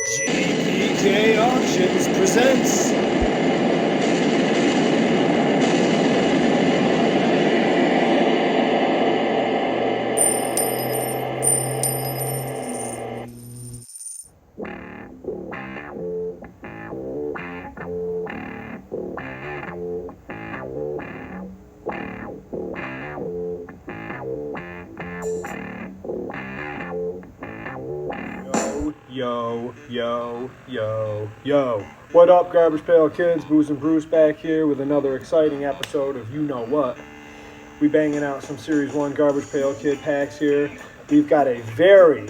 JPK Auctions presents Yo. What up, Garbage Pail Kids? Booze and Bruce back here with another exciting episode of You Know What. We banging out some Series 1 Garbage Pail Kid packs here. We've got a very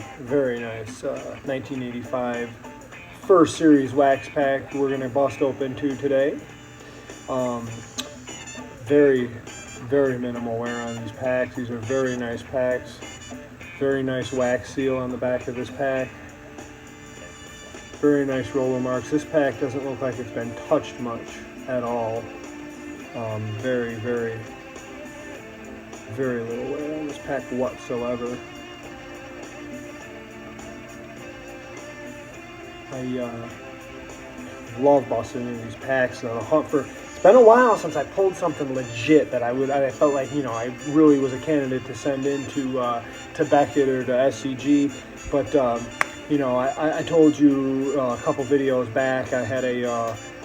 nice 1985 first series wax pack we're going to bust open to today. Very minimal wear on these packs. These are very nice packs. Very nice wax seal on the back of this pack. Very nice roller marks. This pack doesn't look like it's been touched much at all. Very little wear on this pack whatsoever. I love busting in these packs. It's been a while since I pulled something legit that I felt like, I really was a candidate to send in to Beckett or to SCG, but I told you a couple videos back I had a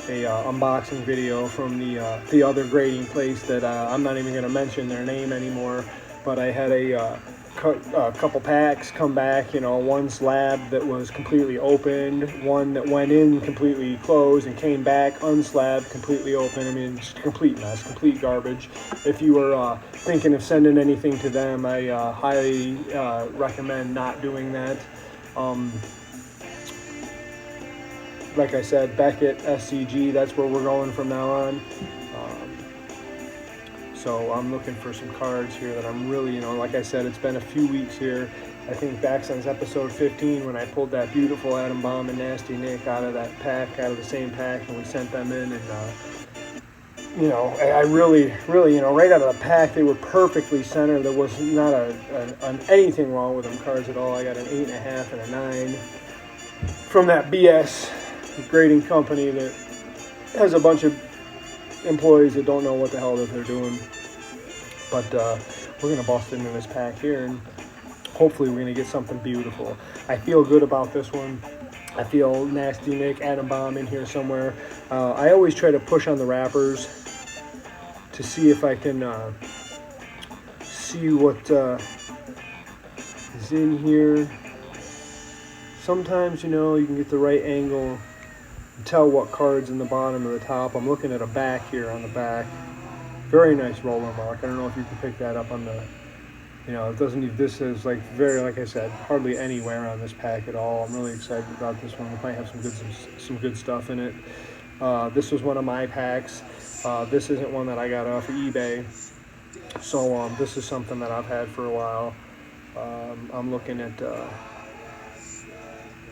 unboxing video from the other grading place that I'm not even going to mention their name anymore, but I had a couple packs come back, one slab that was completely opened, one that went in completely closed and came back unslabbed, completely open. I mean, just a complete mess, complete garbage. If you were thinking of sending anything to them, I highly recommend not doing that. Like I said, Beckett, SCG, that's where we're going from now on. So I'm looking for some cards here that I'm really, like I said, it's been a few weeks here. I think back since episode 15 when I pulled that beautiful Atom Bomb and Nasty Nick out of that pack, out of the same pack, and we sent them in. And, I really, right out of the pack, they were perfectly centered. There was not anything wrong with them cards at all. I got an 8.5 and a 9 from that BS grading company that has a bunch of employees that don't know what the hell that they're doing. But we're going to bust into this pack here, and hopefully we're going to get something beautiful. I feel good about this one. I feel Nasty Nick, Atom Bomb in here somewhere. I always try to push on the wrappers to see if I can see what is in here. Sometimes, you can get the right angle and tell what card's in the bottom or the top. I'm looking at a back here on the back. Very nice roller mark. I don't know if you can pick that up on the, it doesn't even, this is like I said, hardly any wear on this pack at all. I'm really excited about this one. It might have some good stuff in it. This was one of my packs. This isn't one that I got off of eBay. So this is something that I've had for a while. I'm looking at,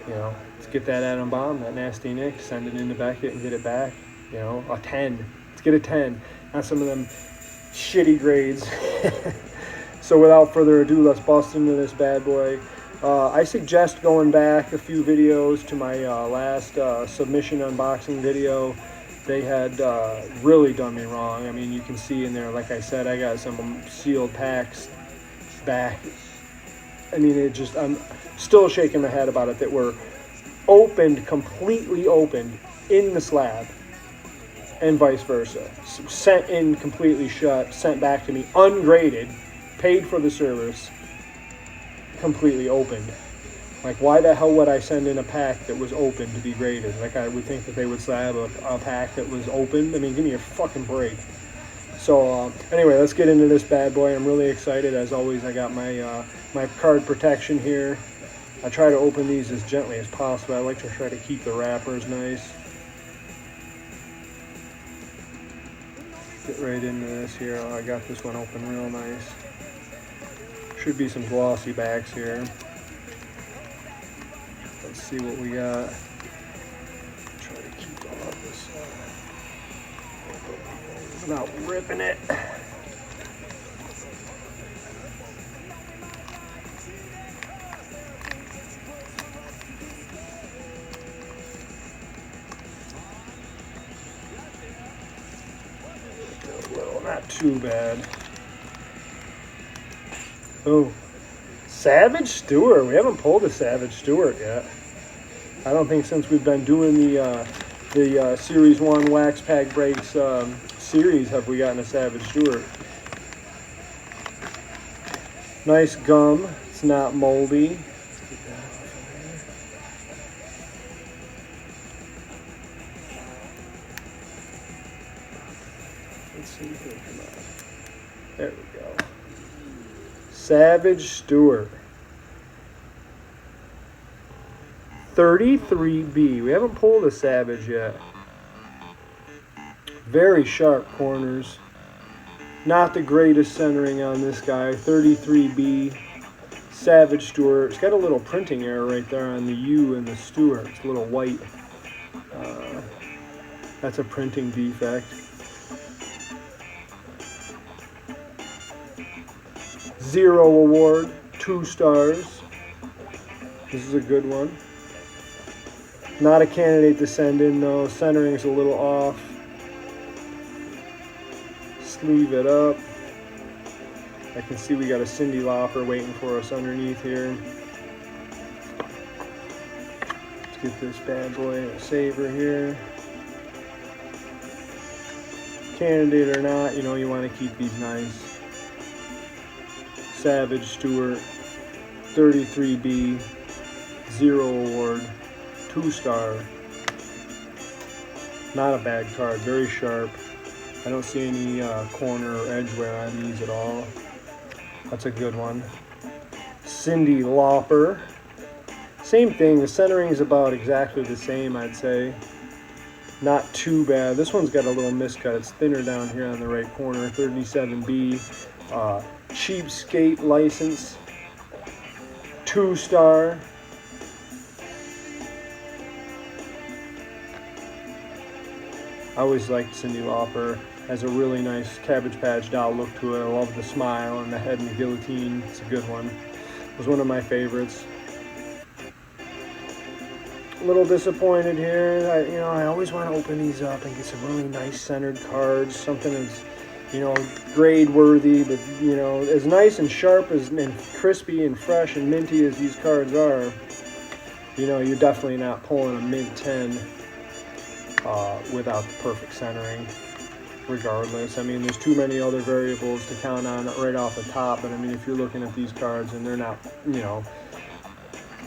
let's get that Atom Bomb, that Nasty Nick, send it into Beckett and get it back. A 10. Let's get a 10. Not some of them shitty grades. So without further ado, let's bust into this bad boy. I suggest going back a few videos to my last submission unboxing video. They had really done me wrong. I mean, you can see in there, like I said, I got some sealed packs back. I mean, I'm still shaking my head about it, that were opened, completely opened in the slab, and vice versa. Sent in completely shut, sent back to me ungraded, paid for the service, completely opened. Like, why the hell would I send in a pack that was open to be graded? Like, I would think that they would slab a pack that was opened. I mean, give me a fucking break. So, anyway, let's get into this bad boy. I'm really excited. As always, I got my my card protection here. I try to open these as gently as possible. I like to try to keep the wrappers nice. Get right into this here. Oh, I got this one open real nice. Should be some glossy backs here. Let's see what we got. Try to keep all of this without ripping it. Not too bad. Oh, Savage Stewart. We haven't pulled a Savage Stewart yet. I don't think since we've been doing the Series 1 Wax Pack Breaks series have we gotten a Savage Stewart. Nice gum. It's not moldy. Let's see if it'll come out. There we go. Savage Stewart. 33B. We haven't pulled a Savage yet. Very sharp corners. Not the greatest centering on this guy. 33B. Savage Stewart. It's got a little printing error right there on the U in the Stewart. It's a little white. That's a printing defect. 0 award. 2 stars. This is a good one. Not a candidate to send in though. Centering's a little off. Sleeve it up. I can see we got a Cyndi Lauper waiting for us underneath here. Let's get this bad boy a saver here. Candidate or not, you know you want to keep these nice. Savage Stewart, 33B, 0 award. 2 star. Not a bad card, very sharp. I don't see any corner or edge wear on these at all. That's a good one. Cyndi Lauper. Same thing, the centering is about exactly the same, I'd say. Not too bad. This one's got a little miscut. It's thinner down here on the right corner. 37B. Cheapskate license. 2 star. I always liked Cyndi Lauper. Has a really nice Cabbage Patch doll look to it. I love the smile and the head and the guillotine. It's a good one. It was one of my favorites. A little disappointed here. I always want to open these up and get some really nice centered cards. Something that's, grade worthy, but as nice and sharp and crispy and fresh and minty as these cards are, you're definitely not pulling a mint 10. Without the perfect centering, regardless. I mean, there's too many other variables to count on right off the top, but I mean, if you're looking at these cards and they're not,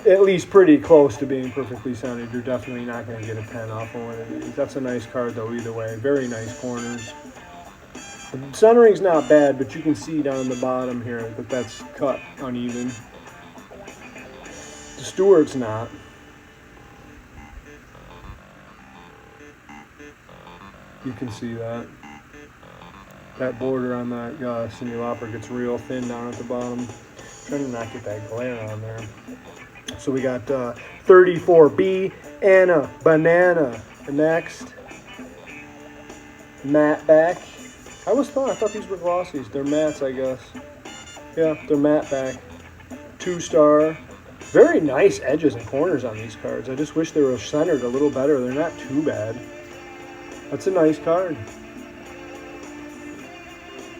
at least pretty close to being perfectly centered, you're definitely not going to get a 10 off of one of these. That's a nice card, though, either way. Very nice corners. The centering's not bad, but you can see down the bottom here that that's cut uneven. The Stewart's not. You can see that. That border on that Cyndi Lauper gets real thin down at the bottom. Trying to not get that glare on there. So we got 34B, Anna Banana. The next, matte back. I thought these were glossies. They're mattes, I guess. Yeah, they're matte back. 2 star. Very nice edges and corners on these cards. I just wish they were centered a little better. They're not too bad. That's a nice card.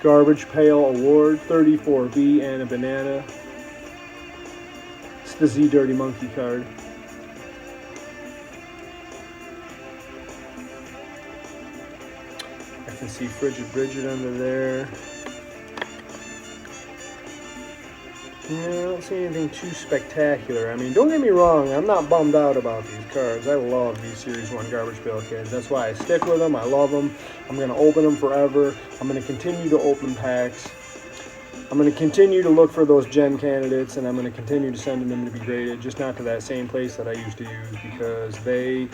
Garbage Pail Award, 34B, and a banana. It's the Z Dirty Monkey card. I can see Frigid Bridget under there. Yeah, I don't see anything too spectacular. I mean, don't get me wrong, I'm not bummed out about these cards. I love these Series 1 Garbage Pail Kids. That's why I stick with them. I love them. I'm going to open them forever. I'm going to continue to open packs. I'm going to continue to look for those gem candidates, and I'm going to continue to send them to be graded, just not to that same place that I used to use, because they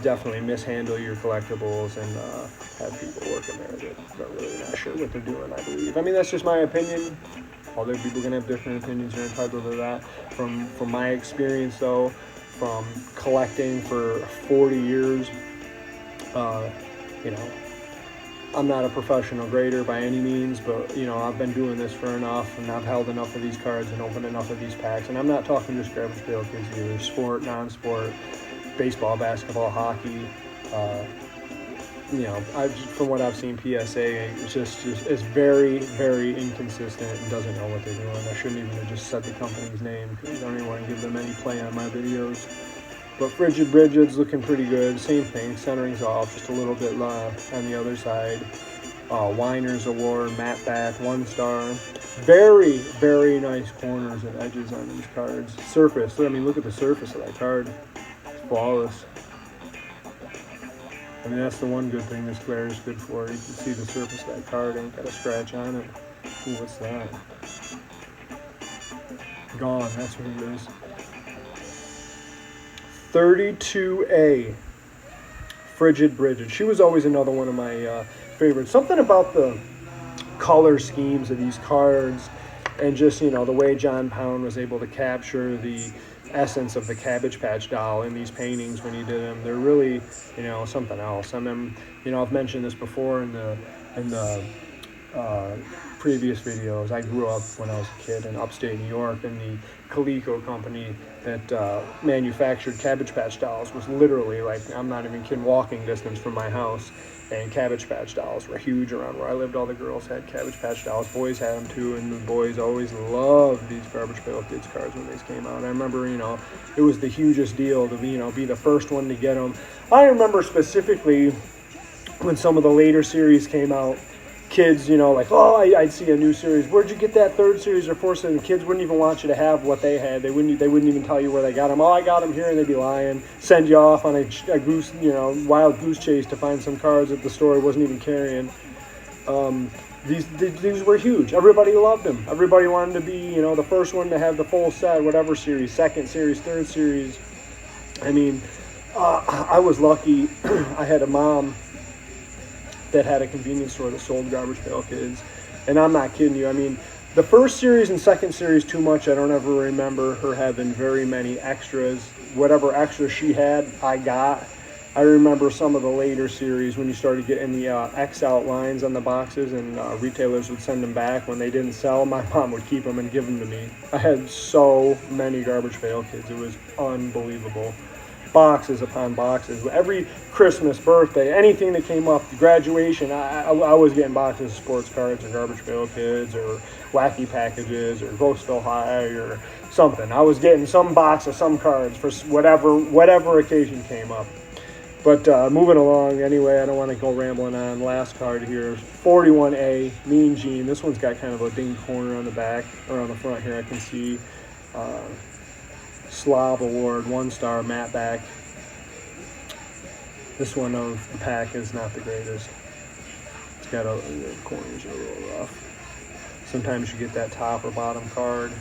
definitely mishandle your collectibles and have people working there that are really not sure what they're doing, I believe. I mean, that's just my opinion. Other people can have different opinions. You're entitled to that. From my experience, though, from collecting for 40 years, I'm not a professional grader by any means, but I've been doing this for enough, and I've held enough of these cards and opened enough of these packs. And I'm not talking just Garbage Pail Kids either. Sport, non-sport, baseball, basketball, hockey, from what I've seen, PSA is very, very inconsistent and doesn't know what they're doing. I shouldn't even have just said the company's name because I don't even want to give them any play on my videos. But Frigid Brigid's looking pretty good. Same thing, centering's off just a little bit on the other side. Winer's Award, matte back, 1 star. Very, very nice corners and edges on these cards. Surface, I mean, look at the surface of that card. It's flawless. I mean, that's the one good thing this glare is good for. You can see the surface of that card ain't got a scratch on it. Ooh, what's that? Gone, that's what it is. 32A. Frigid Brigid. She was always another one of my favorites. Something about the color schemes of these cards and just, the way John Pound was able to capture the essence of the Cabbage Patch doll in these paintings when he did them. They're really, something else. I mean, I've mentioned this before in the previous videos. I grew up when I was a kid in upstate New York, and the Coleco company that manufactured Cabbage Patch dolls was literally, like, I'm not even kidding, walking distance from my house. And Cabbage Patch dolls were huge around where I lived. All the girls had Cabbage Patch dolls. Boys had them too, and the boys always loved these Garbage Pail Kids cards when these came out. I remember, it was the hugest deal to be the first one to get them. I remember specifically when some of the later series came out, kids, like, I'd see a new series. Where'd you get that 3rd series or 4th series? And kids wouldn't even want you to have what they had. They wouldn't even tell you where they got them. I got them here, and they'd be lying. Send you off on a goose, wild goose chase to find some cards that the store wasn't even carrying. These were huge. Everybody loved them. Everybody wanted to be, the first one to have the full set, whatever series, 2nd series, 3rd series. I mean, I was lucky. I had a mom that had a convenience store that sold Garbage Pail Kids. And I'm not kidding you. I mean, the 1st series and 2nd series, too much. I don't ever remember her having very many extras. Whatever extras she had, I got. I remember some of the later series when you started getting the X out lines on the boxes, and retailers would send them back when they didn't sell. My mom would keep them and give them to me. I had so many Garbage Pail Kids. It was unbelievable. Boxes upon boxes. Every Christmas, birthday, anything that came up, graduation, I was getting boxes of sports cards or Garbage Pail Kids or wacky packages or Ghostville High or something. I was getting some box of some cards for whatever occasion came up. But moving along, anyway, I don't want to go rambling on. Last card here, 41A, Mean Gene. This one's got kind of a ding corner on the back, or on the front here, I can see. Slob Award, 1 star, matte back. This one of the pack is not the greatest. It's got the corners are a little rough. Sometimes you get that top or bottom card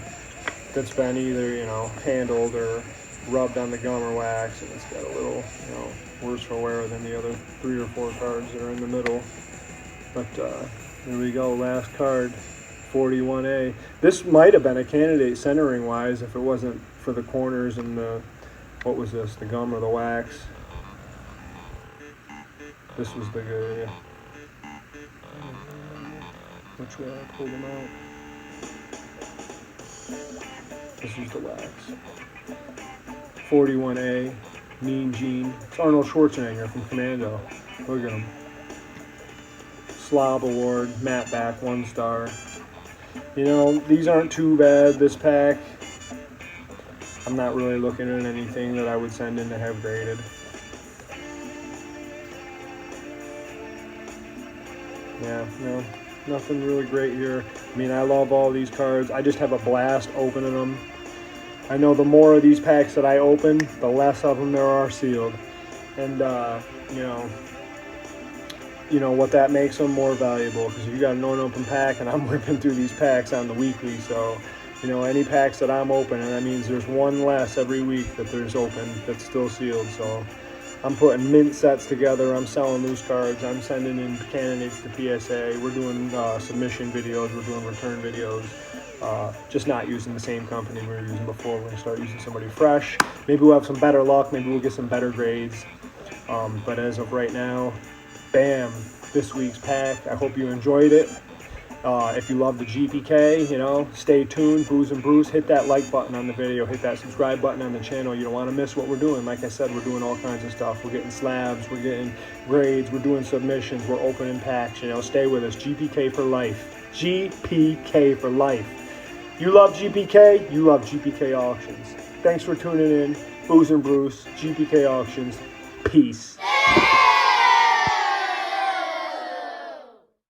that's been either, handled or rubbed on the gum or wax, and it's got a little, worse for wear than the other 3 or 4 cards that are in the middle. But there we go, last card, 41A. This might have been a candidate centering wise if it wasn't for the corners and the, what was this, the gum or the wax. This was the good, which way I pulled them out. This is the wax. 41A, Mean Gene. It's Arnold Schwarzenegger from Commando. Look at him. Slob Award, matte back, 1 star. These aren't too bad, this pack. I'm not really looking at anything that I would send in to have graded. Yeah, no, nothing really great here. I mean, I love all these cards. I just have a blast opening them. I know the more of these packs that I open, the less of them there are sealed. And, what that makes them more valuable, because you got an unopened pack, and I'm whipping through these packs on the weekly, so any packs that I'm opening, that means there's one less every week that there's open that's still sealed. So I'm putting mint sets together, I'm selling loose cards, I'm sending in candidates to PSA, we're doing submission videos, we're doing return videos, just not using the same company we were using before. We're going to start using somebody fresh. Maybe we'll have some better luck, maybe we'll get some better grades, but as of right now, bam, this week's pack. I hope you enjoyed it. If you love the GPK, you know, stay tuned. Booze and Bruce, hit that like button on the video, hit that subscribe button on the channel. You don't want to miss what we're doing. Like I said, we're doing all kinds of stuff. We're getting slabs, we're getting grades, we're doing submissions, we're opening packs. You know, stay with us. GPK for life. GPK for life. You love GPK, you love GPK auctions. Thanks for tuning in. Booze and Bruce, GPK auctions. Peace.